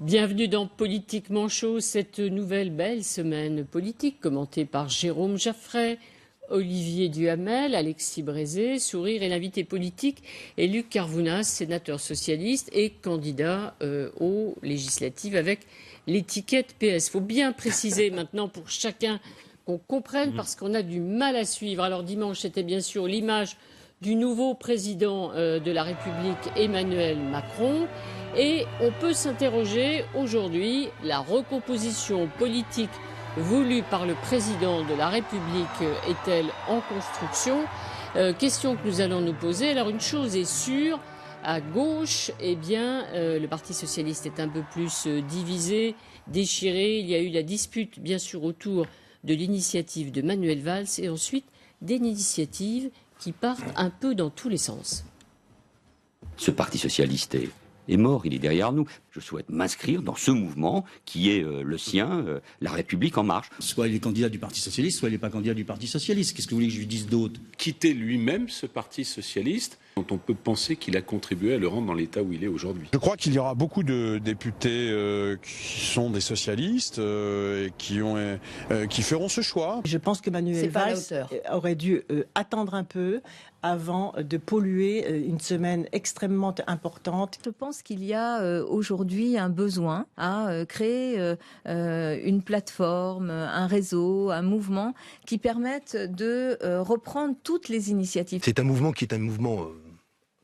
Bienvenue dans Politiquement chaud, cette nouvelle belle semaine politique commentée par Jérôme Jaffray, Olivier Duhamel, Alexis Brézé, Sourire et l'invité politique est Luc Carvounas, sénateur socialiste et candidat aux législatives avec l'étiquette PS. Il faut bien préciser maintenant pour chacun qu'on comprenne parce qu'on a du mal à suivre. Alors dimanche, c'était bien sûr l'image du nouveau président de la République, Emmanuel Macron. Et on peut s'interroger aujourd'hui, la recomposition politique voulue par le président de la République est-elle en construction ? Question que nous allons nous poser. Alors une chose est sûre, à gauche, eh bien, le Parti socialiste est un peu plus divisé, déchiré. Il y a eu la dispute, bien sûr, autour de l'initiative de Manuel Valls et ensuite des initiatives qui partent un peu dans tous les sens. Ce Parti socialiste est mort, il est derrière nous. Je souhaite m'inscrire dans ce mouvement qui est le sien, La République en marche. Soit il est candidat du Parti socialiste, soit il n'est pas candidat du Parti socialiste. Qu'est-ce que vous voulez que je lui dise d'autre ? Quitter lui-même ce Parti socialiste, dont on peut penser qu'il a contribué à le rendre dans l'état où il est aujourd'hui. Je crois qu'il y aura beaucoup de députés qui sont des socialistes et qui feront ce choix. Je pense que Manuel Valls aurait dû attendre un peu avant de polluer une semaine extrêmement importante. Je pense qu'il y a aujourd'hui un besoin à créer une plateforme, un réseau, un mouvement qui permette de reprendre toutes les initiatives. C'est un mouvement qui est un mouvement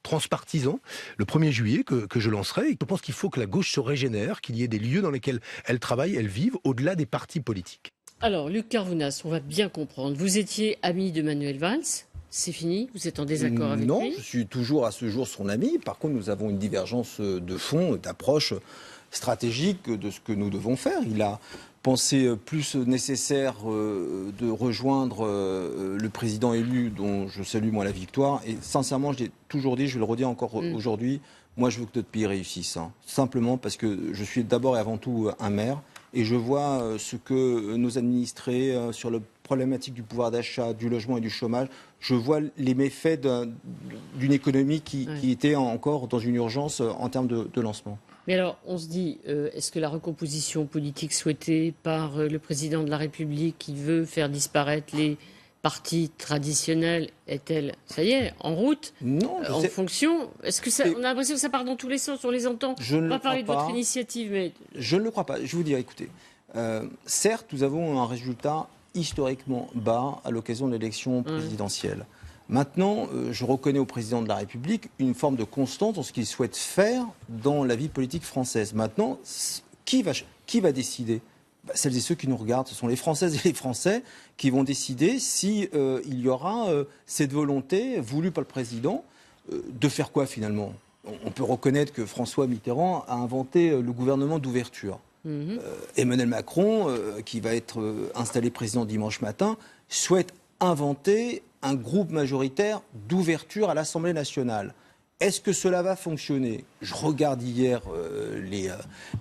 transpartisan, le 1er juillet que je lancerai. Je pense qu'il faut que la gauche se régénère, qu'il y ait des lieux dans lesquels elle travaille, elle vive, au-delà des partis politiques. Alors, Luc Carvounas, on va bien comprendre. Vous étiez ami de Manuel Valls. C'est fini? Vous êtes en désaccord avec lui? Non, je suis toujours à ce jour son ami. Par contre, nous avons une divergence de fond, d'approche stratégique de ce que nous devons faire. Il a pensé plus nécessaire de rejoindre le président élu, dont je salue moi la victoire. Et sincèrement, je l'ai toujours dit, je vais le redire encore aujourd'hui, moi je veux que notre pays réussisse. Simplement parce que je suis d'abord et avant tout un maire. Et je vois ce que nos administrés sur la problématique du pouvoir d'achat, du logement et du chômage, je vois les méfaits d'une économie qui était encore dans une urgence en termes de lancement. Mais alors, on se dit, est-ce que la recomposition politique souhaitée par le président de la République qui veut faire disparaître les partis traditionnels est-elle, ça y est, en route? Non, en fonction? Est-ce que ça, on a l'impression que ça part dans tous les sens, on les entend? Je ne pas le parler de crois votre pas. initiative, mais... Je ne le crois pas. Je vous dis, écoutez, certes, nous avons un résultat historiquement bas à l'occasion de l'élection présidentielle. Maintenant, je reconnais au président de la République une forme de constance dans ce qu'il souhaite faire dans la vie politique française. Maintenant, qui va décider ? Celles et ceux qui nous regardent, ce sont les Françaises et les Français qui vont décider si il y aura cette volonté voulue par le président de faire quoi finalement ? On peut reconnaître que François Mitterrand a inventé le gouvernement d'ouverture. Emmanuel Macron, qui va être installé président dimanche matin, souhaite inventer un groupe majoritaire d'ouverture à l'Assemblée nationale. Est-ce que cela va fonctionner ? Je regarde hier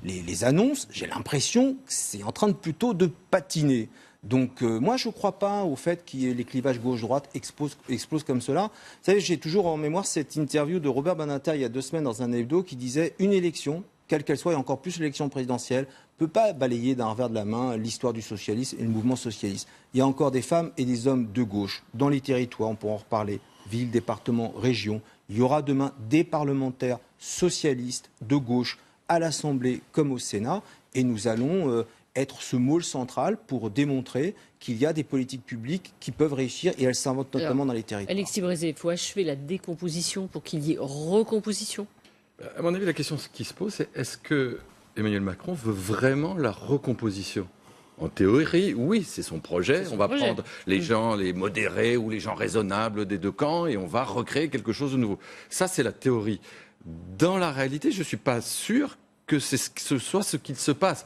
les annonces, j'ai l'impression que c'est en train plutôt de patiner. Donc moi je ne crois pas au fait que les clivages gauche-droite explosent comme cela. Vous savez, j'ai toujours en mémoire cette interview de Robert Badinter il y a 2 semaines dans un hebdo qui disait une élection, quelle qu'elle soit, et encore plus l'élection présidentielle, ne peut pas balayer d'un revers de la main l'histoire du socialisme et le mouvement socialiste. Il y a encore des femmes et des hommes de gauche dans les territoires, on pourra en reparler, villes, départements, régions. Il y aura demain des parlementaires socialistes de gauche à l'Assemblée comme au Sénat et nous allons être ce môle central pour démontrer qu'il y a des politiques publiques qui peuvent réussir et elles s'inventent notamment dans les territoires. Alexis Brézé, il faut achever la décomposition pour qu'il y ait recomposition. À mon avis, la question qui se pose, c'est est-ce que Emmanuel Macron veut vraiment la recomposition ? En théorie, oui, c'est son projet. On va prendre les gens, les modérés ou les gens raisonnables des deux camps et on va recréer quelque chose de nouveau. Ça, c'est la théorie. Dans la réalité, je ne suis pas sûr que ce soit ce qu'il se passe.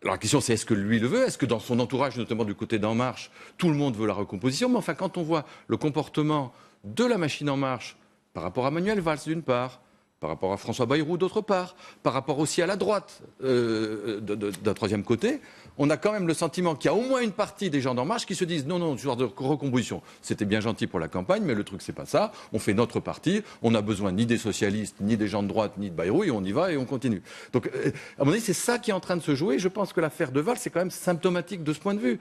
Alors la question, c'est est-ce que lui le veut ? Est-ce que dans son entourage, notamment du côté d'En Marche, tout le monde veut la recomposition ? Mais enfin, quand on voit le comportement de la machine En Marche par rapport à Manuel Valls, d'une part, par rapport à François Bayrou d'autre part, par rapport aussi à la droite d'un troisième côté, on a quand même le sentiment qu'il y a au moins une partie des gens d'En Marche qui se disent non, ce genre de recomposition, c'était bien gentil pour la campagne, mais le truc c'est pas ça, on fait notre parti, on n'a besoin ni des socialistes, ni des gens de droite, ni de Bayrou, et on y va et on continue. Donc, à mon avis, c'est ça qui est en train de se jouer. Je pense que l'affaire de Valls, c'est quand même symptomatique de ce point de vue.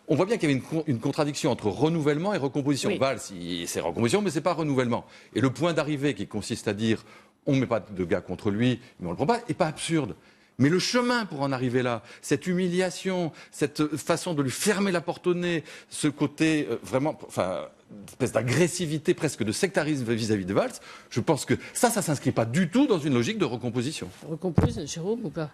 On voit bien qu'il y avait une contradiction entre renouvellement et recomposition. Oui. Valls, c'est recomposition, mais c'est pas renouvellement. Et le point d'arrivée qui consiste à dire on ne met pas de gars contre lui, mais on le prend pas, n'est pas absurde. Mais le chemin pour en arriver là, cette humiliation, cette façon de lui fermer la porte au nez, ce côté vraiment, enfin, espèce d'agressivité, presque de sectarisme vis-à-vis de Valls, je pense que ça s'inscrit pas du tout dans une logique de recomposition. Recompose, Jérôme, ou pas?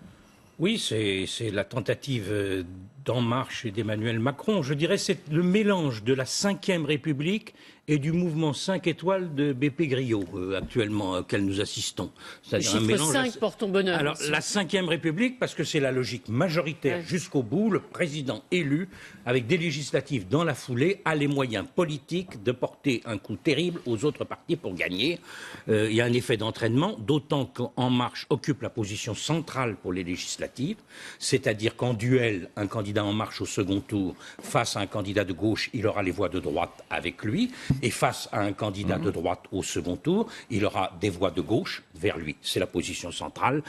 Oui, c'est la tentative d'En Marche et d'Emmanuel Macron. Je dirais c'est le mélange de la Ve République et du mouvement 5 étoiles de BP Grillo, actuellement, auquel nous assistons. Le chiffre 5 porte ton bonheur. Alors, la Ve République, parce que c'est la logique majoritaire jusqu'au bout, le président élu, avec des législatives dans la foulée, a les moyens politiques de porter un coup terrible aux autres partis pour gagner. Il y a un effet d'entraînement, d'autant qu'En Marche occupe la position centrale pour les législatives, c'est-à-dire qu'en duel, un candidat En Marche au second tour, face à un candidat de gauche, il aura les voix de droite avec lui. Et face à un candidat de droite au second tour, il aura des voix de gauche vers lui. C'est la position centrale.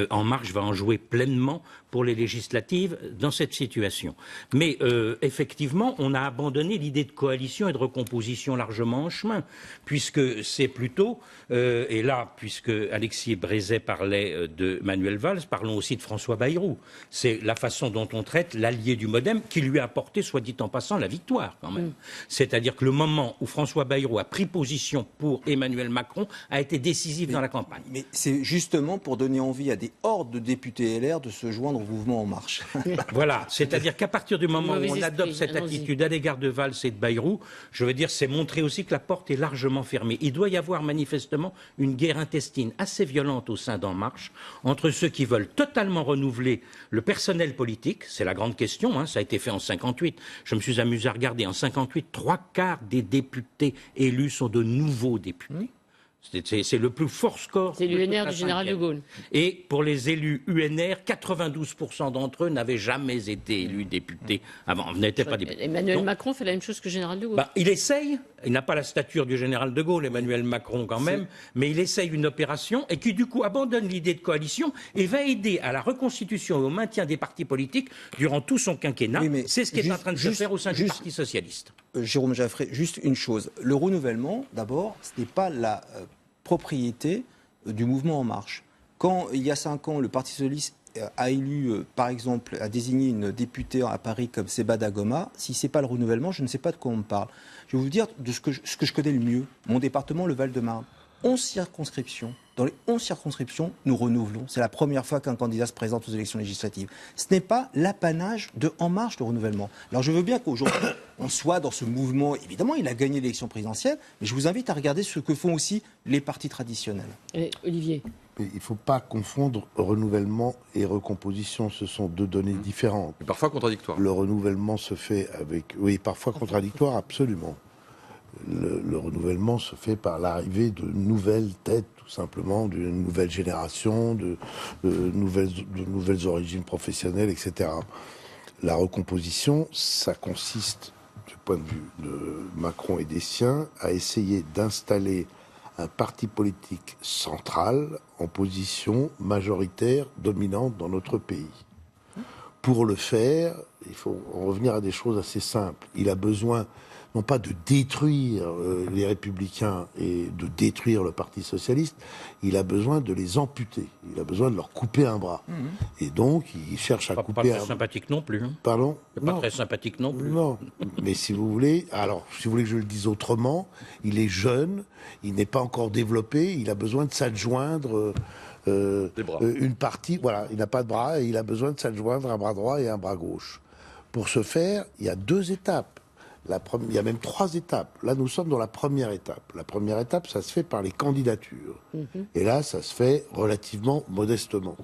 En Marche va en jouer pleinement pour les législatives dans cette situation. Mais effectivement, on a abandonné l'idée de coalition et de recomposition largement en chemin, puisque c'est plutôt, et là, puisque Alexis Brézet parlait de Manuel Valls, parlons aussi de François Bayrou. C'est la façon dont on traite l'allié du MoDem qui lui a apporté, soit dit en passant, la victoire quand même. C'est-à-dire que le moment où François Bayrou a pris position pour Emmanuel Macron a été décisif dans la campagne. Mais c'est justement pour donner envie à des hordes de députés LR de se joindre au mouvement En Marche. Voilà, c'est-à-dire qu'à partir du moment où on adopte cette allons-y. attitude à l'égard de Valls et de Bayrou, je veux dire, c'est montrer aussi que la porte est largement fermée. Il doit y avoir manifestement une guerre intestine assez violente au sein d'En Marche entre ceux qui veulent totalement renouveler le personnel politique, c'est la grande question, hein, ça a été fait en 58. Je me suis amusé à regarder, en 58, 3/4 des députés élus sont de nouveaux députés. C'est le plus fort score. C'est de toute l'UNR la du général de cinquième. Gaulle. Et pour les élus UNR, 92% d'entre eux n'avaient jamais été élus députés avant, n'étaient pas députés. Emmanuel Donc, Macron fait la même chose que le général de Gaulle. il essaye, il n'a pas la stature du général de Gaulle, Emmanuel Macron quand même, mais il essaye une opération et qui du coup abandonne l'idée de coalition et va aider à la reconstitution et au maintien des partis politiques durant tout son quinquennat. Oui, mais c'est ce qui est en train de se faire au sein du juste- Parti socialiste. Jérôme Jaffray, juste une chose. Le renouvellement, d'abord, ce n'est pas la propriété du mouvement En Marche. Quand, il y a 5 ans, le Parti socialiste a élu, par exemple, a désigné une députée à Paris comme Seba Dagoma, si ce n'est pas le renouvellement, je ne sais pas de quoi on me parle. Je vais vous dire de ce que je connais le mieux. Mon département, le Val-de-Marne. 11 circonscriptions. Dans les 11 circonscriptions, nous renouvelons. C'est la première fois qu'un candidat se présente aux élections législatives. Ce n'est pas l'apanage de En Marche, le renouvellement. Alors je veux bien qu'aujourd'hui, on soit dans ce mouvement. Évidemment, il a gagné l'élection présidentielle, mais je vous invite à regarder ce que font aussi les partis traditionnels. Olivier. Mais il ne faut pas confondre renouvellement et recomposition. Ce sont deux données différentes. Et parfois contradictoires. Le renouvellement se fait avec... Oui, parfois contradictoire, absolument. Le renouvellement se fait par l'arrivée de nouvelles têtes, tout simplement, d'une nouvelle génération, de nouvelles origines professionnelles, etc. La recomposition, ça consiste, du point de vue de Macron et des siens, à essayer d'installer un parti politique central en position majoritaire, dominante dans notre pays. Pour le faire, il faut en revenir à des choses assez simples. Il a besoin non pas de détruire les Républicains et de détruire le Parti socialiste, il a besoin de les amputer. Il a besoin de leur couper un bras. Et donc, il cherche à couper Pas très sympathique non plus. Hein. Pardon ? Pas très sympathique non plus. Non, mais si vous voulez, alors, si vous voulez que je le dise autrement, il est jeune, il n'est pas encore développé, il a besoin de s'adjoindre une partie, voilà, il n'a pas de bras et il a besoin de s'adjoindre un bras droit et un bras gauche. Pour ce faire, il y a 2 étapes. Il y a même 3 étapes. Là, nous sommes dans la première étape. La première étape, ça se fait par les candidatures. Et là, ça se fait relativement modestement.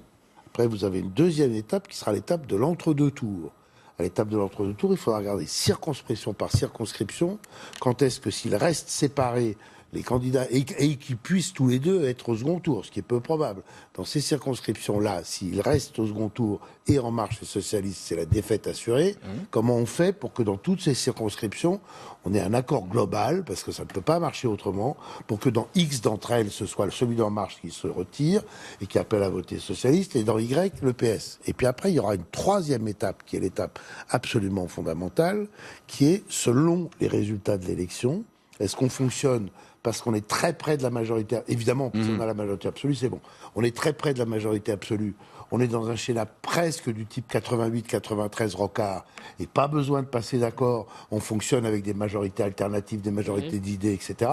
Après, vous avez une deuxième étape qui sera l'étape de l'entre-deux tours. À l'étape de l'entre-deux tours, il faudra regarder circonscription par circonscription quand est-ce que s'il reste séparé les candidats, et qu'ils puissent tous les deux être au second tour, ce qui est peu probable. Dans ces circonscriptions-là, s'ils restent au second tour et En Marche et socialistes, c'est la défaite assurée. Comment on fait pour que dans toutes ces circonscriptions, on ait un accord global, parce que ça ne peut pas marcher autrement, pour que dans X d'entre elles, ce soit celui d'En Marche qui se retire et qui appelle à voter socialiste, et dans Y, le PS. Et puis après, il y aura une troisième étape, qui est l'étape absolument fondamentale, qui est, selon les résultats de l'élection, est-ce qu'on fonctionne parce qu'on est très près de la majorité, évidemment, si on a la majorité absolue, c'est bon. On est très près de la majorité absolue. On est dans un schéma presque du type 88-93 Rocard, et pas besoin de passer d'accord. On fonctionne avec des majorités alternatives, des majorités d'idées, etc.,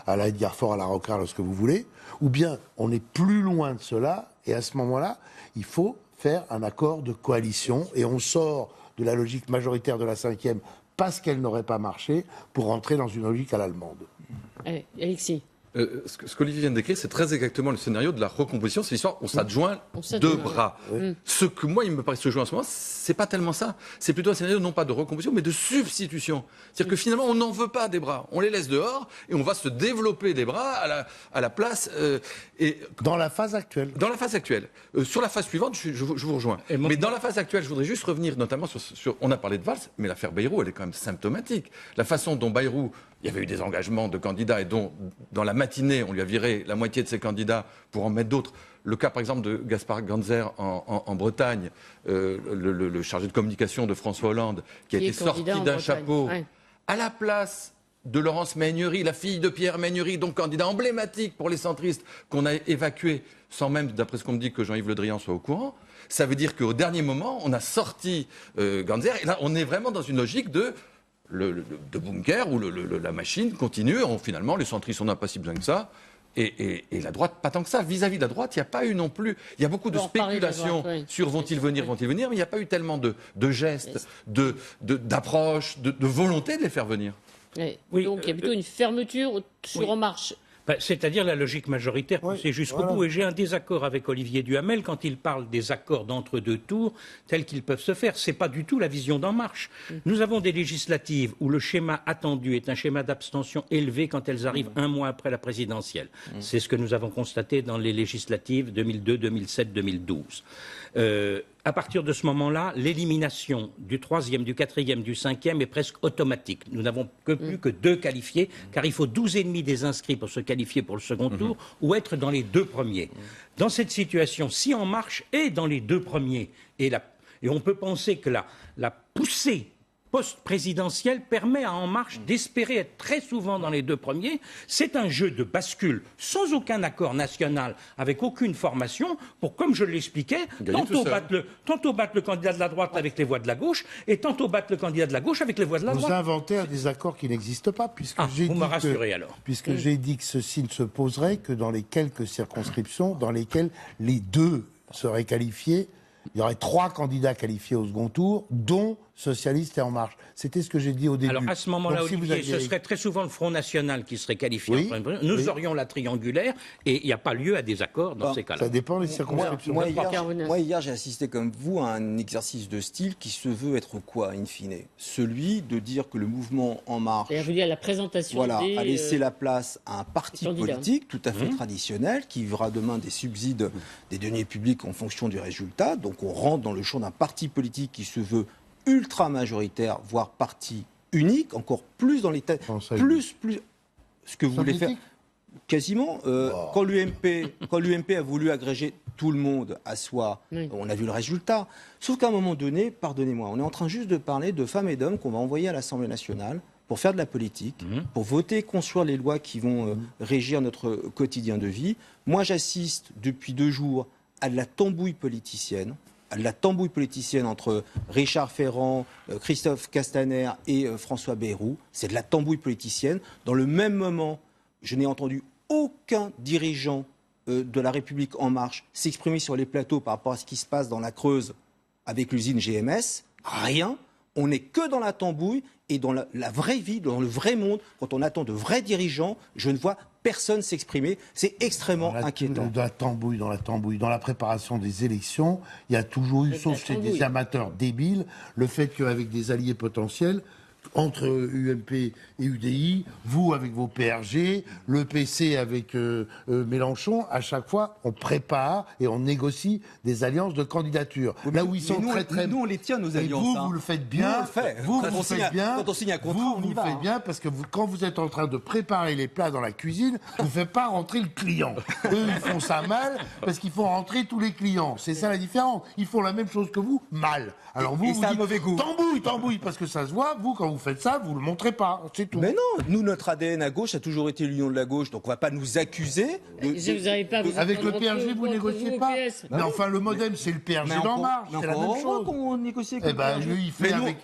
à la Diarfort, à la Rocard, lorsque vous voulez. Ou bien, on est plus loin de cela, et à ce moment-là, il faut faire un accord de coalition, et on sort de la logique majoritaire de la 5e, parce qu'elle n'aurait pas marché, pour rentrer dans une logique à l'allemande. Allez, Alexis. Ce qu'Olivier vient de décrire, c'est très exactement le scénario de la recomposition. C'est l'histoire, on s'adjoint deux bras. Ce que moi, il me paraît se jouer en ce moment, c'est pas tellement ça. C'est plutôt un scénario non pas de recomposition, mais de substitution. C'est-à-dire que finalement, on n'en veut pas des bras. On les laisse dehors et on va se développer des bras à la place. Et dans la phase actuelle. Dans la phase actuelle. Sur la phase suivante, je vous rejoins. Mais dans la phase actuelle, je voudrais juste revenir notamment sur on a parlé de Valls, mais l'affaire Bayrou, elle est quand même symptomatique. La façon dont Bayrou, il y avait eu des engagements de candidats et dont, dans la matinée, on lui a viré la moitié de ses candidats pour en mettre d'autres. Le cas, par exemple, de Gaspard Ganzer en Bretagne, le chargé de communication de François Hollande, qui a été sorti d'un chapeau à la place de Laurence Maignery, la fille de Pierre Maignery, donc candidat emblématique pour les centristes, qu'on a évacué, sans même, d'après ce qu'on me dit, que Jean-Yves Le Drian soit au courant. Ça veut dire qu'au dernier moment, on a sorti Ganzer, et là, on est vraiment dans une logique de bunker où la machine continue. Finalement, les centristes, on n'a pas si besoin que ça. Et la droite, pas tant que ça. Vis-à-vis de la droite, il n'y a pas eu non plus. Il y a beaucoup de spéculations sur vont-ils venir, mais il n'y a pas eu tellement de gestes, d'approches, de volonté de les faire venir. Oui, donc il y a plutôt une fermeture sur En Marche. C'est-à-dire la logique majoritaire poussée jusqu'au bout. Et j'ai un désaccord avec Olivier Duhamel quand il parle des accords d'entre-deux tours tels qu'ils peuvent se faire. Ce n'est pas du tout la vision d'En Marche. Nous avons des législatives où le schéma attendu est un schéma d'abstention élevé quand elles arrivent un mois après la présidentielle. C'est ce que nous avons constaté dans les législatives 2002, 2007, 2012. À partir de ce moment-là, l'élimination du 3e, du 4e, du 5e est presque automatique. Nous n'avons plus que 2 qualifiés, car il faut 12,5 des inscrits pour se qualifier pour le second tour ou être dans les 2 premiers. Dans cette situation, si En Marche est dans les 2 premiers, et on peut penser que la poussée post-présidentielle permet à En Marche d'espérer être très souvent dans les 2 premiers. C'est un jeu de bascule sans aucun accord national, avec aucune formation, pour, comme je l'expliquais, tantôt battre le candidat de la droite avec les voix de la gauche, et tantôt battre le candidat de la gauche avec les voix de la droite. Vous inventez un désaccord qui n'existe pas, puisque vous me rassurez alors. Puisque j'ai dit que ceci ne se poserait que dans les quelques circonscriptions dans lesquelles les 2 seraient qualifiés. Il y aurait 3 candidats qualifiés au second tour, dont Socialistes et En Marche. C'était ce que j'ai dit au début. Alors à ce moment-là, Olivier, ce serait très souvent le Front National qui serait qualifié. Nous aurions la triangulaire, et il n'y a pas lieu à désaccord dans ces cas-là. Ça dépend des circonscriptions. Moi, hier, j'ai assisté comme vous à un exercice de style qui se veut être quoi, in fine? Celui de dire que le mouvement En Marche la présentation a laissé la place à un parti politique tout à fait traditionnel qui vivra demain des subsides des deniers publics en fonction du résultat. Donc on rentre dans le champ d'un parti politique qui se veut ultra majoritaire, voire parti unique, encore plus dans les têtes, plus ce que vous voulez faire. Quasiment. Quand l'UMP a voulu agréger tout le monde à soi, on a vu le résultat. Sauf qu'à un moment donné, pardonnez-moi, on est en train juste de parler de femmes et d'hommes qu'on va envoyer à l'Assemblée nationale pour faire de la politique, pour voter, construire les lois qui vont régir notre quotidien de vie. Moi, j'assiste depuis 2 jours à de la tambouille politicienne. Entre Richard Ferrand, Christophe Castaner et François Bayrou. C'est de la tambouille politicienne. Dans le même moment, je n'ai entendu aucun dirigeant de la République En Marche s'exprimer sur les plateaux par rapport à ce qui se passe dans la Creuse avec l'usine GMS. Rien. On n'est que dans la tambouille et dans la vraie vie, dans le vrai monde. Quand on attend de vrais dirigeants, je ne vois personne s'exprimer. C'est extrêmement inquiétant. Dans la préparation des élections, il y a toujours eu, sauf chez des amateurs débiles, le fait qu'avec des alliés potentiels, entre UMP et UDI, vous avec vos PRG, le PC avec Mélenchon, à chaque fois, on prépare et on négocie des alliances de candidature. Oui, là où ils sont très... Nous, on les tient, nos alliances. Et vous, vous le faites bien. Nous, on le fait. Vous le faites bien. Quand on signe un contrat, vous le faites bien parce que quand vous êtes en train de préparer les plats dans la cuisine, vous ne faites pas rentrer le client. Eux, ils font ça mal parce qu'il faut rentrer tous les clients. C'est ça la différence. Ils font la même chose que vous, mal. Alors vous, et vous ça a dites, mauvais goût. Tambouille, parce que ça se voit. Vous, quand vous faites ça, vous le montrez pas. C'est tout. Mais non, nous, notre ADN à gauche a toujours été l'union de la gauche, donc on va pas nous accuser. Vous n'avez pas avec le PRG, vous négociez pas. Mais enfin, le MoDem, c'est le PRG d'En Marche. C'est la même chose. On négocie avec eh ben, lui, il fait avec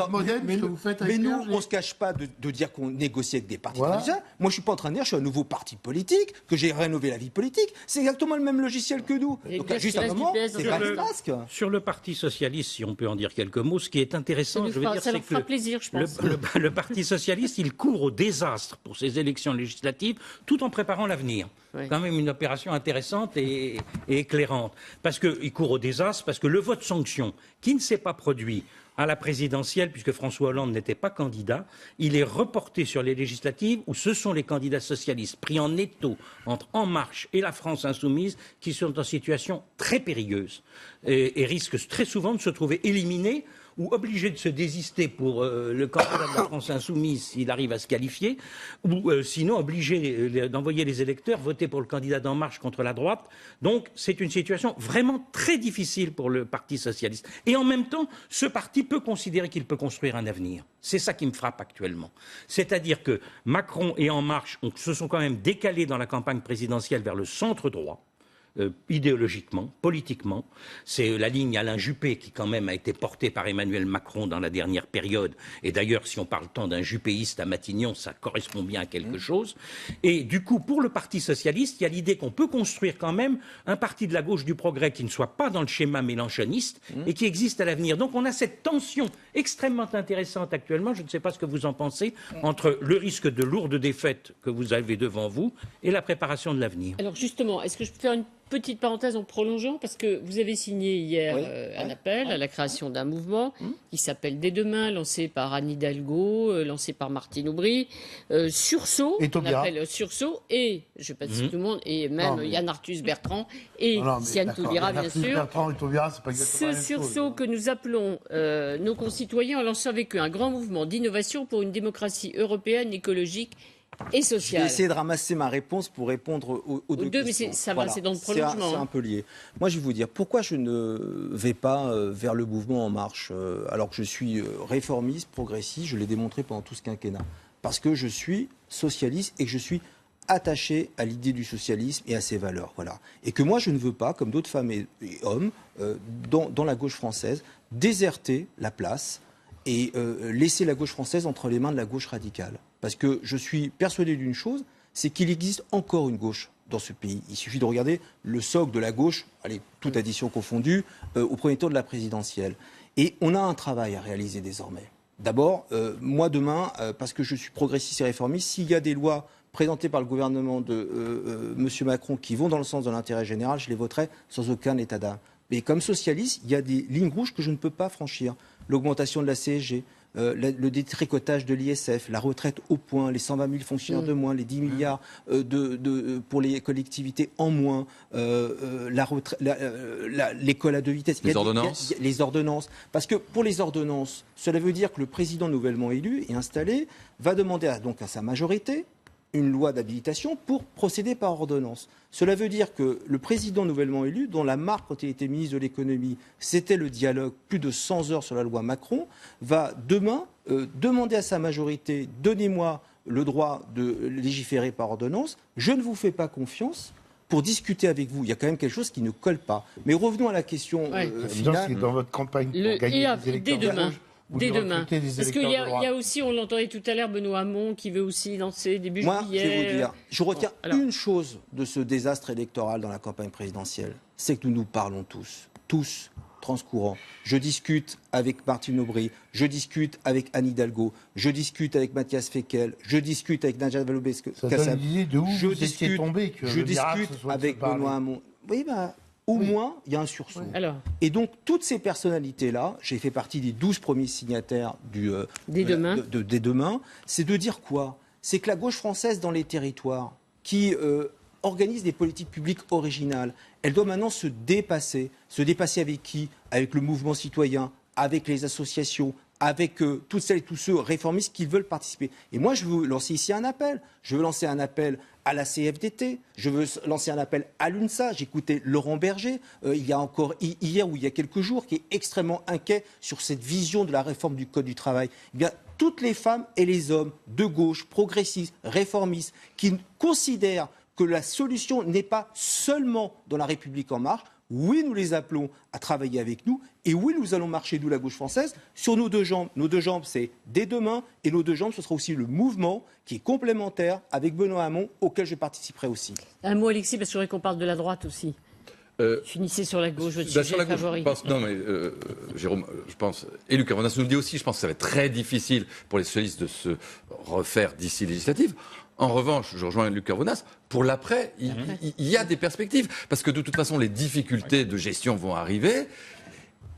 MoDem, mais ce que vous faites avec nous, PRG. on se cache pas de dire qu'on négocie avec des partis politiciens. Moi, je suis pas en train de dire, je suis un nouveau parti politique, que j'ai rénové la vie politique. C'est exactement le même logiciel que nous. Et Donc, juste un moment, c'est pas des masques. Sur le Parti socialiste, si on peut en dire quelques mots, ce qui est intéressant, je veux dire, ça c'est leur fera plaisir, je pense. le Parti socialiste, il court au désastre pour ces élections législatives, tout en préparant l'avenir. Oui. Quand même une opération intéressante et éclairante. Parce qu'il court au désastre, parce que le vote sanction, qui ne s'est pas produit à la présidentielle, puisque François Hollande n'était pas candidat, il est reporté sur les législatives où ce sont les candidats socialistes pris en étau entre En Marche et la France Insoumise qui sont en situation très périlleuse et risquent très souvent de se trouver éliminés ou obligés de se désister pour le candidat de la France Insoumise s'il arrive à se qualifier, ou sinon obligés d'envoyer les électeurs voter pour le candidat d'En Marche contre la droite. Donc c'est une situation vraiment très difficile pour le Parti socialiste. Et en même temps, ce parti peut considérer qu'il peut construire un avenir. C'est ça qui me frappe actuellement. C'est-à-dire que Macron et En Marche se sont quand même décalés dans la campagne présidentielle vers le centre droit. Idéologiquement, politiquement. C'est la ligne Alain Juppé qui quand même a été portée par Emmanuel Macron dans la dernière période. Et d'ailleurs, si on parle tant d'un juppéiste à Matignon, ça correspond bien à quelque chose. Et du coup, pour le Parti socialiste, il y a l'idée qu'on peut construire quand même un parti de la gauche du progrès qui ne soit pas dans le schéma mélenchoniste et qui existe à l'avenir. Donc on a cette tension extrêmement intéressante actuellement, je ne sais pas ce que vous en pensez, entre le risque de lourdes défaites que vous avez devant vous et la préparation de l'avenir. Alors justement, est-ce que je peux faire une petite parenthèse en prolongeant, parce que vous avez signé hier un appel à la création d'un mouvement qui s'appelle Dès demain, lancé par Anne Hidalgo, lancé par Martine Aubry, Sursaut, on appelle Sursaut, et je passe tout le monde, et même Yann Arthus Bertrand et Siane Taubira, bien sûr. Bertrand et Taubira, c'est pas exactement la même Sursaut que nous appelons nos concitoyens en lançant avec eux un grand mouvement d'innovation pour une démocratie européenne, écologique et sociale. Je vais essayer de ramasser ma réponse pour répondre aux deux questions. Mais ça va, c'est dans le prolongement. C'est un peu lié. Moi, je vais vous dire, pourquoi je ne vais pas vers le mouvement En Marche, alors que je suis réformiste, progressiste, je l'ai démontré pendant tout ce quinquennat. Parce que je suis socialiste et que je suis attaché à l'idée du socialisme et à ses valeurs. Voilà. Et que moi, je ne veux pas, comme d'autres femmes et hommes, dans la gauche française, déserter la place et laisser la gauche française entre les mains de la gauche radicale. Parce que je suis persuadé d'une chose, c'est qu'il existe encore une gauche dans ce pays. Il suffit de regarder le socle de la gauche, allez, toute addition confondue, au premier tour de la présidentielle. Et on a un travail à réaliser désormais. D'abord, moi demain, parce que je suis progressiste et réformiste, s'il y a des lois présentées par le gouvernement de M. Macron qui vont dans le sens de l'intérêt général, je les voterai sans aucun état d'âme. Mais comme socialiste, il y a des lignes rouges que je ne peux pas franchir. L'augmentation de la CSG, le détricotage de l'ISF, la retraite au point, les 120 000 fonctionnaires de moins, les 10 milliards pour les collectivités en moins, l'école à deux vitesses. Les ordonnances. Les ordonnances. Parce que pour les ordonnances, cela veut dire que le président nouvellement élu et installé va demander donc à sa majorité une loi d'habilitation pour procéder par ordonnance. Cela veut dire que le président nouvellement élu, dont la marque quand il était ministre de l'économie, c'était le dialogue, plus de 100 heures sur la loi Macron, va demain demander à sa majorité, donnez-moi le droit de légiférer par ordonnance, je ne vous fais pas confiance pour discuter avec vous. Il y a quand même quelque chose qui ne colle pas. Mais revenons à la question finale. Dans votre campagne pour gagner des électeurs dès demain. Dès demain. Parce qu'il y a aussi, on l'entendait tout à l'heure, Benoît Hamon qui veut aussi lancer début juillet. Moi, je vais vous dire, je retiens une chose de ce désastre électoral dans la campagne présidentielle, c'est que nous nous parlons tous, transcourants. Je discute avec Martine Aubry, je discute avec Anne Hidalgo, je discute avec Mathias Fekl, je discute avec Najat Vallaud-Belkacem, je discute avec Benoît Hamon. Oui, au moins, il y a un sursaut. Ouais. Alors. Et donc, toutes ces personnalités-là, j'ai fait partie des 12 premiers signataires Dès demain, c'est de dire quoi? C'est que la gauche française dans les territoires, qui organise des politiques publiques originales, elle doit maintenant se dépasser. Se dépasser avec qui? Avec le mouvement citoyen, avec les associations, avec toutes celles et tous ceux réformistes qui veulent participer. Et moi, je veux lancer ici un appel. Je veux lancer un appel à la CFDT, je veux lancer un appel à l'UNSA. J'écoutais Laurent Berger, il y a encore hier ou il y a quelques jours, qui est extrêmement inquiet sur cette vision de la réforme du Code du travail. Eh bien, toutes les femmes et les hommes de gauche, progressistes, réformistes, qui considèrent que la solution n'est pas seulement dans la République en marche. Oui, nous les appelons à travailler avec nous. Et oui, nous allons marcher, nous, la gauche française, sur nos deux jambes. Nos deux jambes, c'est dès demain. Et nos deux jambes, ce sera aussi le mouvement qui est complémentaire avec Benoît Hamon, auquel je participerai aussi. Un mot, Alexis, parce que je voudrais qu'on parle de la droite aussi. Finissez sur la gauche, votre sujet favori. Jérôme, je pense, et Lucas Vanas nous le dit aussi, je pense que ça va être très difficile pour les socialistes de se refaire d'ici législative. En revanche, je rejoins Lucas Vanas, pour l'après, il y a des perspectives, parce que de toute façon, les difficultés de gestion vont arriver,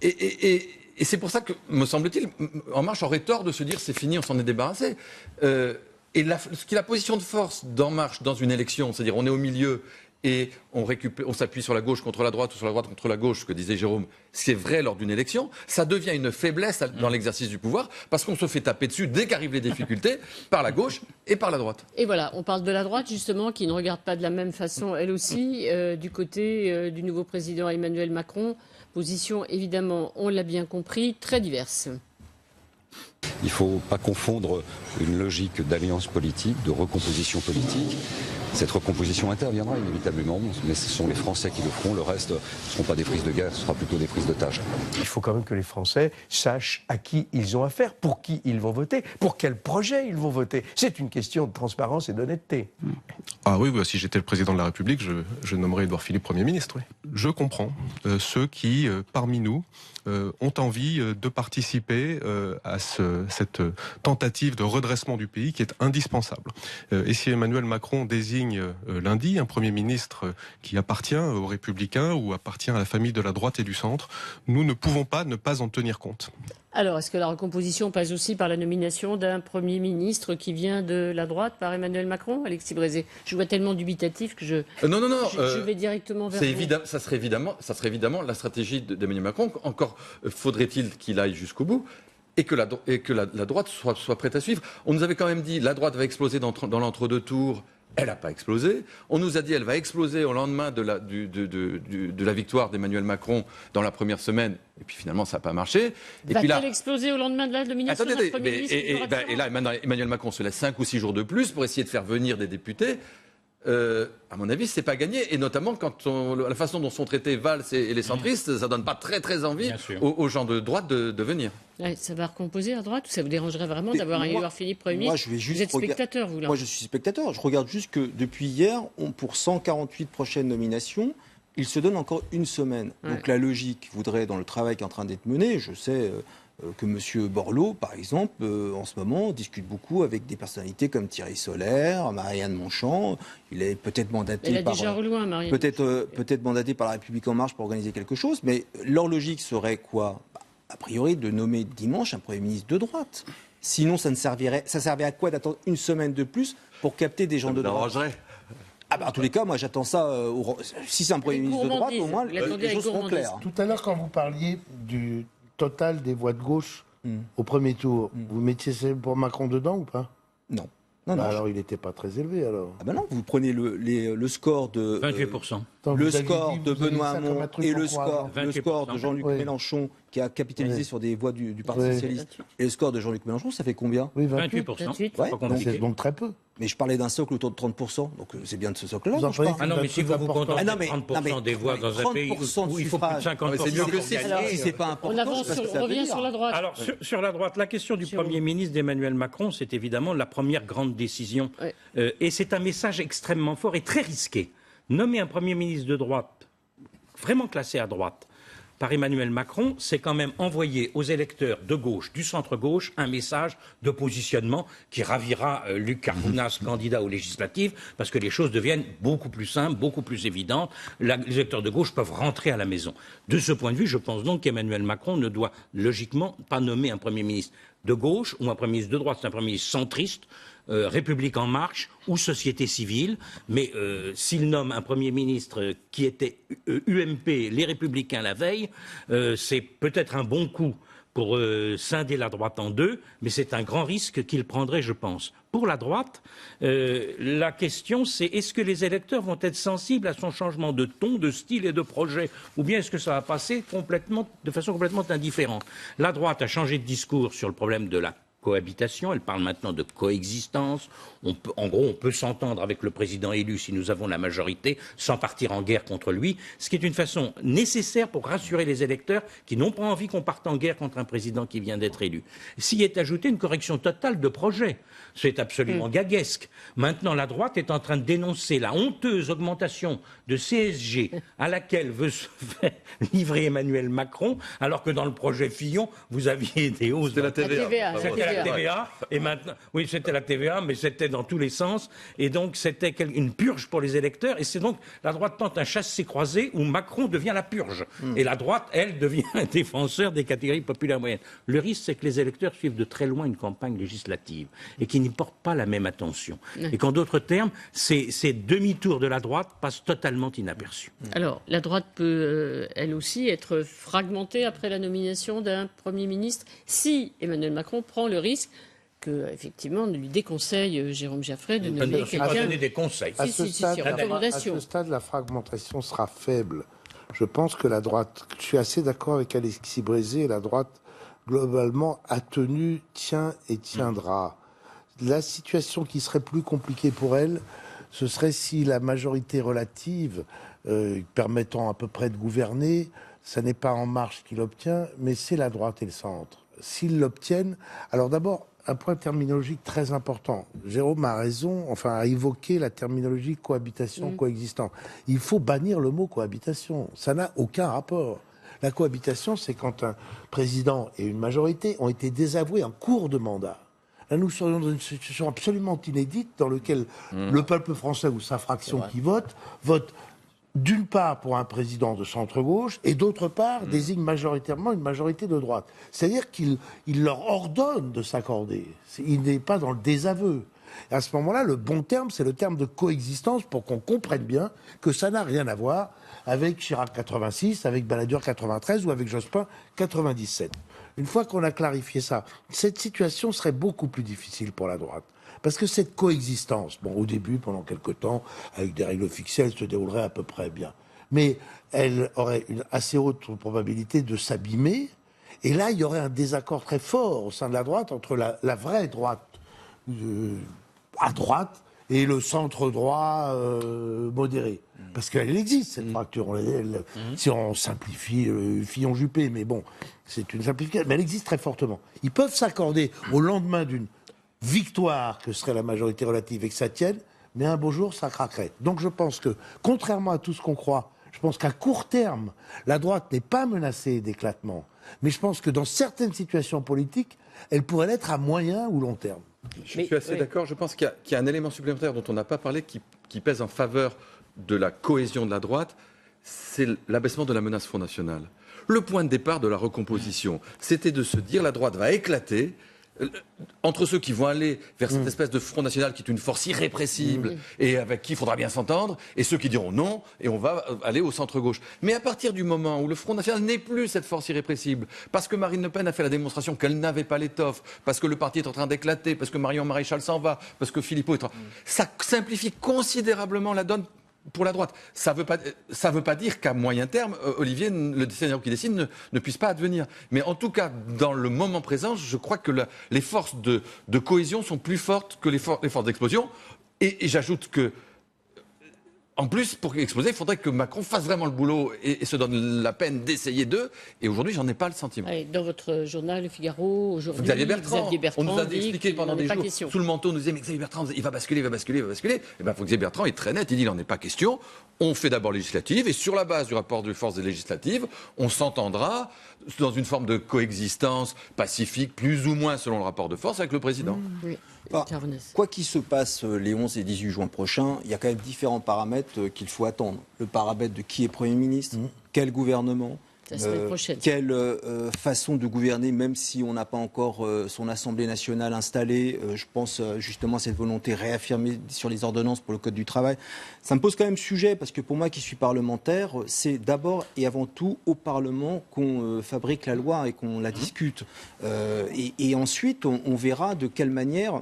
et c'est pour ça que, me semble-t-il, En Marche aurait tort de se dire c'est fini, on s'en est débarrassé. Ce qui est la position de force d'En Marche dans une élection, c'est-à-dire on est au milieu, et on s'appuie sur la gauche contre la droite ou sur la droite contre la gauche, ce que disait Jérôme, c'est vrai lors d'une élection, ça devient une faiblesse dans l'exercice du pouvoir, parce qu'on se fait taper dessus dès qu'arrivent les difficultés, par la gauche et par la droite. Et voilà, on parle de la droite justement, qui ne regarde pas de la même façon, elle aussi, du côté du nouveau président Emmanuel Macron. Position, évidemment, on l'a bien compris, très diverse. Il ne faut pas confondre une logique d'alliance politique, de recomposition politique. Cette recomposition interviendra inévitablement, mais ce sont les Français qui le feront. Le reste, ce ne seront pas des prises de guerre, ce sera plutôt des prises d'otages. Il faut quand même que les Français sachent à qui ils ont affaire, pour qui ils vont voter, pour quel projet ils vont voter. C'est une question de transparence et d'honnêteté. Ah oui, si j'étais le président de la République, je nommerais Édouard Philippe Premier ministre. Oui. Je comprends ceux qui, parmi nous, ont envie de participer à cette tentative de redressement du pays qui est indispensable. Et si Emmanuel Macron désigne lundi un Premier ministre qui appartient aux Républicains ou appartient à la famille de la droite et du centre, nous ne pouvons pas ne pas en tenir compte. Alors, est-ce que la recomposition passe aussi par la nomination d'un Premier ministre qui vient de la droite, par Emmanuel Macron, Alexis Brézé? Je vois tellement dubitatif que je vais directement vers vous. Ça serait évidemment la stratégie d'Emmanuel Macron. Encore faudrait-il qu'il aille jusqu'au bout et que la droite soit prête à suivre. On nous avait quand même dit la droite va exploser dans l'entre-deux tours. Elle n'a pas explosé. On nous a dit qu'elle va exploser au lendemain de la victoire d'Emmanuel Macron dans la première semaine. Et puis finalement, ça n'a pas marché. Va-t-elle exploser au lendemain de la nomination d'un Premier ministre? Et là, maintenant, Emmanuel Macron se laisse 5 ou 6 jours de plus pour essayer de faire venir des députés. À mon avis, c'est pas gagné, et notamment quand la façon dont sont traités Valls et les centristes, ça donne pas très envie aux gens de droite de venir. Ouais, ça va recomposer à droite, ou ça vous dérangerait vraiment d'avoir un Édouard Philippe Premier ministre? Vous êtes spectateur, vous là? Moi, je suis spectateur. Je regarde juste que depuis hier, pour 148 prochaines nominations, il se donne encore une semaine. Ouais. Donc la logique voudrait, dans le travail qui est en train d'être mené, je sais que M. Borloo, par exemple, en ce moment, discute beaucoup avec des personnalités comme Thierry Solère, Marianne Monchamp. Il est peut-être mandaté peut-être mandaté par la République En Marche pour organiser quelque chose, mais leur logique serait quoi? A priori, de nommer dimanche un Premier ministre de droite. Sinon, ça servait à quoi d'attendre une semaine de plus pour capter des gens de droite? En tous les cas, moi j'attends ça. Si c'est un Premier ministre de droite, au moins les choses seront claires. Tout à l'heure, quand vous parliez du total des voix de gauche au premier tour, vous mettiez pour Macron dedans ou pas? Non. Alors il n'était pas très élevé alors. Non, vous prenez le score de 28%. Le score de Benoît Hamon et le score de Jean-Luc Mélenchon, qui a capitalisé sur des voix du Parti Socialiste, et le score de Jean-Luc Mélenchon, ça fait combien? 28%. C'est donc très peu. Mais je parlais d'un socle autour de 30%, donc c'est bien de ce socle-là. Mais si vous vous contentez de 30% des voix dans un pays où il faut plus de 50%, c'est mieux que si c'est pas important. On revient sur la droite. Alors, sur la droite, la question du Premier ministre d'Emmanuel Macron, c'est évidemment la première grande décision. Et c'est un message extrêmement fort et très risqué. Nommer un Premier ministre de droite, vraiment classé à droite, par Emmanuel Macron, c'est quand même envoyer aux électeurs de gauche, du centre-gauche, un message de positionnement qui ravira Luc Carmounas, candidat aux législatives, parce que les choses deviennent beaucoup plus simples, beaucoup plus évidentes. Les électeurs de gauche peuvent rentrer à la maison. De ce point de vue, je pense donc qu'Emmanuel Macron ne doit logiquement pas nommer un Premier ministre de gauche ou un Premier ministre de droite, c'est un Premier ministre centriste, République en marche ou société civile, mais s'il nomme un Premier ministre qui était UMP, les Républicains la veille, c'est peut-être un bon coup pour scinder la droite en deux, mais c'est un grand risque qu'il prendrait, je pense. Pour la droite, la question c'est est-ce que les électeurs vont être sensibles à son changement de ton, de style et de projet, ou bien est-ce que ça va passer de façon complètement indifférente. La droite a changé de discours sur le problème de la cohabitation, elle parle maintenant de coexistence. En gros, on peut s'entendre avec le président élu si nous avons la majorité, sans partir en guerre contre lui, ce qui est une façon nécessaire pour rassurer les électeurs qui n'ont pas envie qu'on parte en guerre contre un président qui vient d'être élu. S'y est ajoutée une correction totale de projet. C'est absolument gaguesque. Maintenant, la droite est en train de dénoncer la honteuse augmentation de CSG à laquelle veut se faire livrer Emmanuel Macron, alors que dans le projet Fillon, vous aviez des hausses de la TVA. C'était la TVA, et maintenant, oui, c'était la TVA, mais c'était dans tous les sens, et donc c'était une purge pour les électeurs, et c'est donc la droite tente un chassé-croisé où Macron devient la purge, et la droite, elle, devient un défenseur des catégories populaires moyennes. Le risque, c'est que les électeurs suivent de très loin une campagne législative, et qu'ils n'y portent pas la même attention. Et qu'en d'autres termes, ces demi-tours de la droite passent totalement inaperçus. Alors, la droite peut, elle aussi, être fragmentée après la nomination d'un Premier ministre, si Emmanuel Macron prend le risque que, effectivement, lui déconseille Jérôme Jaffray de nommer quelqu'un. Donner des conseils. À ce stade, la fragmentation sera faible. Je pense que la droite, je suis assez d'accord avec Alexis Brézé, la droite, globalement, a tenu, tient et tiendra. La situation qui serait plus compliquée pour elle, ce serait si la majorité relative, permettant à peu près de gouverner, ça n'est pas En Marche qui l'obtient, mais c'est la droite et le centre. S'ils l'obtiennent, alors d'abord, un point terminologique très important. Jérôme a raison, a évoqué la terminologie cohabitation, coexistant. Il faut bannir le mot cohabitation. Ça n'a aucun rapport. La cohabitation, c'est quand un président et une majorité ont été désavoués en cours de mandat. Là, nous serions dans une situation absolument inédite dans laquelle le peuple français ou sa fraction qui vote d'une part pour un président de centre-gauche et d'autre part désigne majoritairement une majorité de droite. C'est-à-dire qu'il leur ordonne de s'accorder. Il n'est pas dans le désaveu. Et à ce moment-là, le bon terme, c'est le terme de coexistence pour qu'on comprenne bien que ça n'a rien à voir avec Chirac 86, avec Balladur 93 ou avec Jospin 97. Une fois qu'on a clarifié ça, cette situation serait beaucoup plus difficile pour la droite. Parce que cette coexistence, au début, pendant quelque temps, avec des règles fixées, elle se déroulerait à peu près bien. Mais elle aurait une assez haute probabilité de s'abîmer. Et là, il y aurait un désaccord très fort au sein de la droite entre la vraie droite à droite et le centre-droit modéré. Parce qu'elle existe, cette fracture. Si on simplifie Fillon-Juppé, mais bon, c'est une simplification. Mais elle existe très fortement. Ils peuvent s'accorder au lendemain d'une victoire que serait la majorité relative et que ça tienne, mais un beau jour, ça craquerait. Donc je pense que, contrairement à tout ce qu'on croit, je pense qu'à court terme, la droite n'est pas menacée d'éclatement. Mais je pense que dans certaines situations politiques, elle pourrait l'être à moyen ou long terme. Je suis assez d'accord. Je pense qu'il y a un élément supplémentaire dont on n'a pas parlé qui pèse en faveur de la cohésion de la droite, c'est l'abaissement de la menace Front National. Le point de départ de la recomposition, c'était de se dire la droite va éclater entre ceux qui vont aller vers cette espèce de Front National qui est une force irrépressible et avec qui il faudra bien s'entendre, et ceux qui diront non, et on va aller au centre-gauche. Mais à partir du moment où le Front National n'est plus cette force irrépressible, parce que Marine Le Pen a fait la démonstration qu'elle n'avait pas l'étoffe, parce que le parti est en train d'éclater, parce que Marion Maréchal s'en va, parce que Philippot est ça simplifie considérablement la donne pour la droite. Ça veut pas dire qu'à moyen terme, Olivier, le scénario qui dessine, ne puisse pas advenir. Mais en tout cas, dans le moment présent, je crois que les forces de cohésion sont plus fortes que les forces d'explosion. Et j'ajoute que En plus, pour exploser, il faudrait que Macron fasse vraiment le boulot et se donne la peine d'essayer d'eux. Et aujourd'hui, j'en ai pas le sentiment. Ouais, dans votre journal, Le Figaro, aujourd'hui, Xavier Bertrand on nous a dit expliqué pendant des jours, question. sous le manteau, on nous disait, mais Xavier Bertrand, il va basculer. Et bien, Xavier Bertrand est très net, il dit, il n'en est pas question. On fait d'abord législative, et sur la base du rapport de force des législatives, on s'entendra dans une forme de coexistence pacifique, plus ou moins selon le rapport de force, avec le président. Oui. Quoi qu'il se passe les 11 et 18 juin prochains, il y a quand même différents paramètres qu'il faut attendre. Le paramètre de qui est Premier ministre, quel gouvernement, la semaine prochaine. Quelle façon de gouverner, même si on n'a pas encore son Assemblée nationale installée. Je pense justement à cette volonté réaffirmée sur les ordonnances pour le Code du travail. Ça me pose quand même sujet, parce que pour moi qui suis parlementaire, c'est d'abord et avant tout au Parlement qu'on fabrique la loi et qu'on la discute. Et ensuite, on verra de quelle manière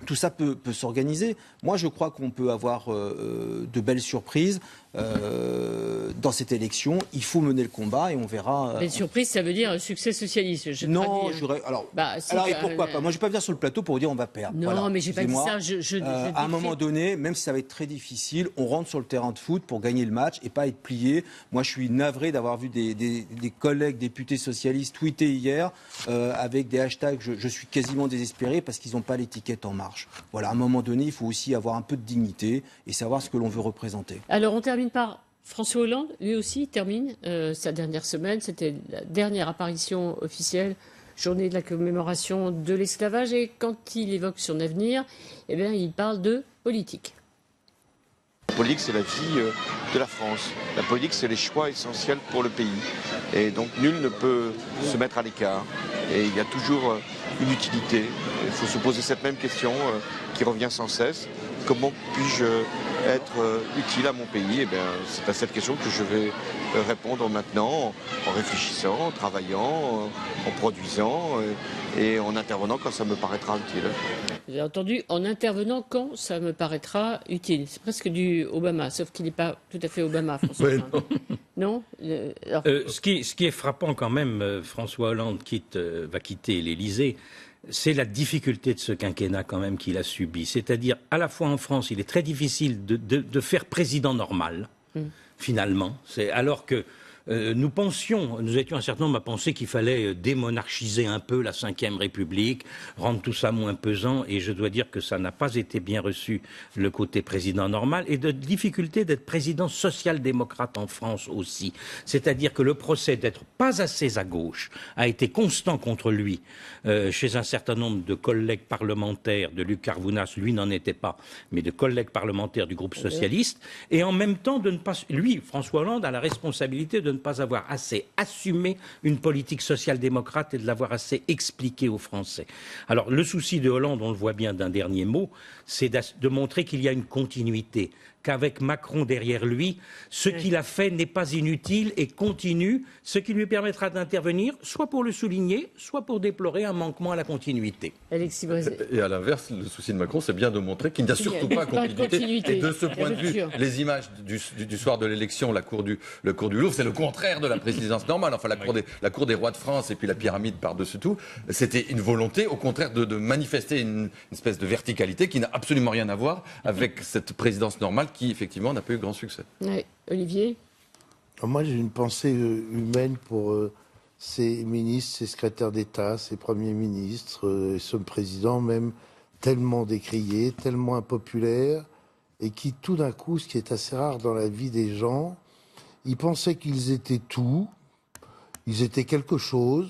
tout ça peut s'organiser. Moi, je crois qu'on peut avoir de belles surprises dans cette élection. Il faut mener le combat et on verra. Belle surprise, ça veut dire un succès socialiste. Non, alors et pourquoi pas. Moi, je ne vais pas venir sur le plateau pour vous dire on va perdre. Non, voilà, mais j'ai pas dit ça. À un moment donné, même si ça va être très difficile, on rentre sur le terrain de foot pour gagner le match et pas être plié. Moi, je suis navré d'avoir vu des collègues députés socialistes tweeter hier avec des hashtags. Je suis quasiment désespéré parce qu'ils n'ont pas l'étiquette En Marche. Voilà, à un moment donné, il faut aussi avoir un peu de dignité et savoir ce que l'on veut représenter. Alors, on termine par François Hollande. Lui aussi termine sa dernière semaine. C'était la dernière apparition officielle, journée de la commémoration de l'esclavage. Et quand il évoque son avenir, eh bien, il parle de politique. La politique, c'est la vie de la France. La politique, c'est les choix essentiels pour le pays. Et donc, nul ne peut se mettre à l'écart. Et il y a toujours une utilité. Il faut se poser cette même question qui revient sans cesse. Comment puis-je être utile à mon pays? Eh bien, c'est à cette question que je vais répondre maintenant, en réfléchissant, en travaillant, en produisant et en intervenant quand ça me paraîtra utile. Vous avez entendu, en intervenant quand ça me paraîtra utile. C'est presque du Obama, sauf qu'il n'est pas tout à fait Obama, François Hollande. Non, ce qui est frappant quand même, François Hollande va quitter l'Élysée, c'est la difficulté de ce quinquennat quand même qu'il a subi. C'est-à-dire, à la fois en France, il est très difficile de faire président normal, finalement. Alors que nous étions un certain nombre à penser qu'il fallait démonarchiser un peu la Ve République, rendre tout ça moins pesant, et je dois dire que ça n'a pas été bien reçu, le côté président normal, et de difficulté d'être président social-démocrate en France aussi. C'est-à-dire que le procès d'être pas assez à gauche a été constant contre lui chez un certain nombre de collègues parlementaires, de Luc Carvounas, lui n'en était pas, mais de collègues parlementaires du groupe socialiste, et en même temps de ne pas... Lui, François Hollande, a la responsabilité de ne pas avoir assez assumé une politique social-démocrate et de l'avoir assez expliqué aux Français. Alors, le souci de Hollande, on le voit bien d'un dernier mot, c'est de montrer qu'il y a une continuité, qu'avec Macron derrière lui, ce qu'il a fait n'est pas inutile et continue, ce qui lui permettra d'intervenir, soit pour le souligner, soit pour déplorer un manquement à la continuité. Alexis Brézé. Et à l'inverse, le souci de Macron, c'est bien de montrer qu'il n'y a surtout pas de continuité. Et de ce point de vue, les images du soir de l'élection, le cour du Louvre, c'est le contraire de la présidence normale. Enfin, la cour des rois de France et puis la pyramide par-dessus tout, c'était une volonté, au contraire, de manifester une espèce de verticalité qui n'a absolument rien à voir avec cette présidence normale qui, effectivement, n'a pas eu grand succès. Oui. Olivier? Moi, j'ai une pensée humaine pour ces ministres, ces secrétaires d'État, ces premiers ministres, et ce président même tellement décrié, tellement impopulaire, et qui, tout d'un coup, ce qui est assez rare dans la vie des gens, ils pensaient qu'ils étaient tout, ils étaient quelque chose,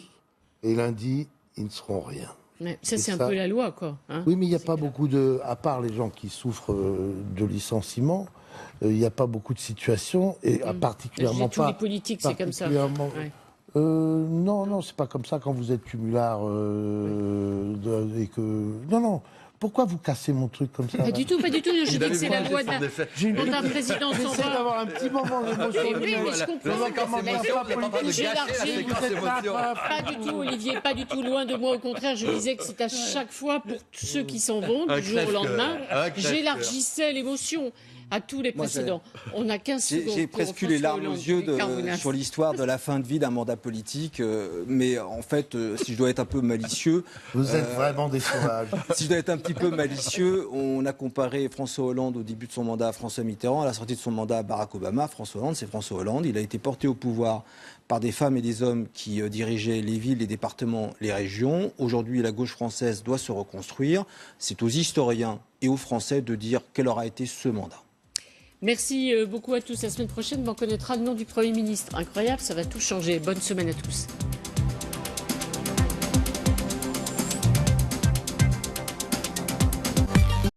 et lundi, ils ne seront rien. Ouais, ça, c'est un peu la loi, quoi. Hein, oui, mais il n'y a pas beaucoup de... À part les gens qui souffrent de licenciement, il n'y a pas beaucoup de situations, et particulièrement tous les politiques, c'est comme ça. Ouais. Non, c'est pas comme ça quand vous êtes cumulard et que... Non. Pourquoi vous cassez mon truc comme ça? Pas du tout. Je dis que c'est la loi d'un président sans J'essaie d'avoir un petit moment d'émotion. Oui, mais je comprends. J'élargis. Pas du tout, Olivier, pas du tout. Loin de moi, au contraire, je disais que c'est à chaque fois pour ceux qui s'en vont, du jour au lendemain. J'élargissais l'émotion. À tous les précédents. On a 15 secondes. J'ai presque eu les larmes aux yeux sur l'histoire de la fin de vie d'un mandat politique. Mais en fait, si je dois être un peu malicieux... Vous êtes vraiment des sauvages. Si je dois être un petit peu malicieux, on a comparé François Hollande au début de son mandat à François Mitterrand, à la sortie de son mandat à Barack Obama. François Hollande, c'est François Hollande. Il a été porté au pouvoir par des femmes et des hommes qui dirigeaient les villes, les départements, les régions. Aujourd'hui, la gauche française doit se reconstruire. C'est aux historiens et aux Français de dire quel aura été ce mandat. Merci beaucoup à tous. La semaine prochaine, on connaîtra le nom du Premier ministre. Incroyable, ça va tout changer. Bonne semaine à tous.